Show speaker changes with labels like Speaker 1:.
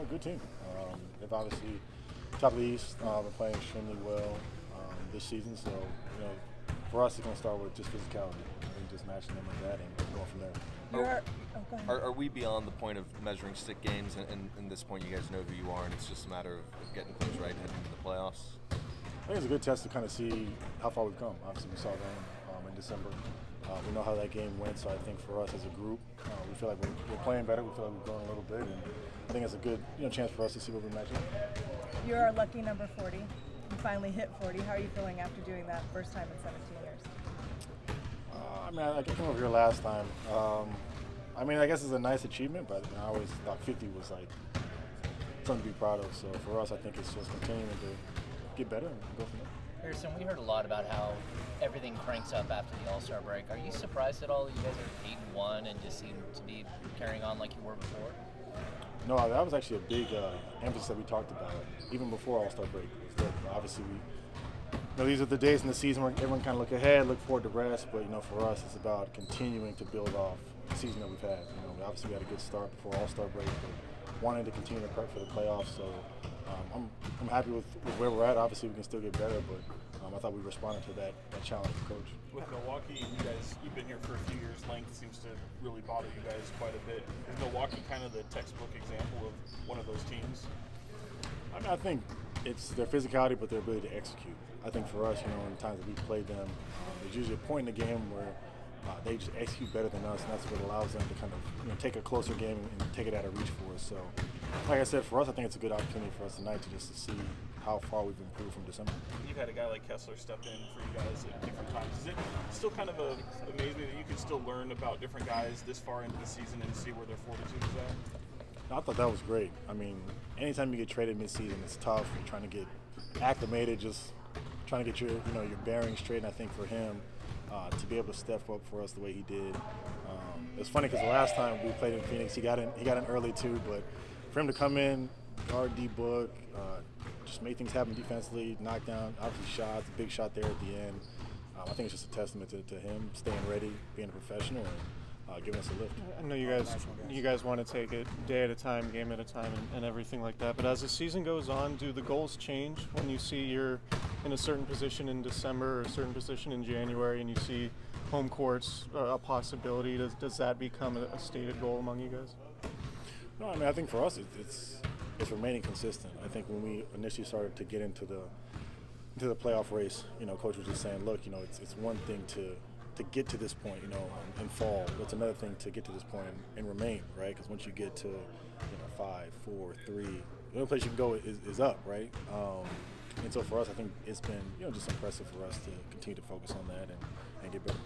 Speaker 1: good team. They've obviously top of the East. Been playing extremely well this season. So for us, it's going to start with just physicality and just matching them with that and going from there.
Speaker 2: Go ahead.
Speaker 3: Are we beyond the point of measuring stick games, and at this point you guys know who you are, and it's just a matter of getting things right heading into the playoffs?
Speaker 1: I think it's a good test to kind of see how far we've come. Obviously, we saw them in December. We know how that game went, so I think for us as a group, we feel like we're playing better. We feel like we've grown a little bit, and I think it's a good chance for us to see what we match up.
Speaker 2: You're our lucky number 40. You finally hit 40. How are you feeling after doing that first time in 17 years?
Speaker 1: I came over here last time. I guess it's a nice achievement, but I always thought 50 was like something to be proud of. So for us, I think it's just continuing to get better and go from there.
Speaker 4: Harrison, we heard a lot about how everything cranks up after the All-Star break. Are you surprised at all that you guys are 8-1 and just seem to be carrying on like you were before?
Speaker 1: No, that was actually a big emphasis that we talked about even before All-Star break. Obviously, these are the days in the season where everyone kind of look ahead, look forward to rest. But for us, it's about continuing to build off the season that we've had. Obviously we had a good start before All-Star break, but wanting to continue to prep for the playoffs. So I'm happy with where we're at. Obviously, we can still get better, but I thought we responded to that challenge from Coach.
Speaker 5: With Milwaukee, you've been here for a few years. Length seems to really bother you guys quite a bit. Is Milwaukee kind of the textbook example of one of those teams?
Speaker 1: I think it's their physicality, but their ability to execute. I think for us, in the times that we played them, there's usually a point in the game where they just execute better than us, and that's what allows them to kind of take a closer game and take it out of reach for us. So, like I said, for us, I think it's a good opportunity for us tonight to see how far we've improved from December.
Speaker 5: You've had a guy like Kessler step in for you guys at different times. Is it still kind of amazing that you can still learn about different guys this far into the season and see where their fortitude is at?
Speaker 1: I thought that was great. Anytime you get traded mid-season, it's tough. You're trying to get acclimated, just trying to get your bearings straight. And I think for him to be able to step up for us the way he did, it's funny because the last time we played in Phoenix, he got in early too. But for him to come in, guard D-Book, just make things happen defensively, knock down obviously shots, a big shot there at the end. I think it's just a testament to him staying ready, being a professional, and giving us a lift.
Speaker 6: I know you guys want to take it day at a time, game at a time, and everything like that. But as the season goes on, do the goals change when you see you're in a certain position in December or a certain position in January, and you see home court's a possibility? Does that become a stated goal among you guys?
Speaker 1: No, I think for us it's remaining consistent. I think when we initially started to get into the playoff race, Coach was just saying, look, it's one thing to get to this point, and fall. It's another thing to get to this point and remain, right? Because once you get to 5, 4, 3, the only place you can go is up, right? And so for us, I think it's been just impressive for us to continue to focus on that and get better.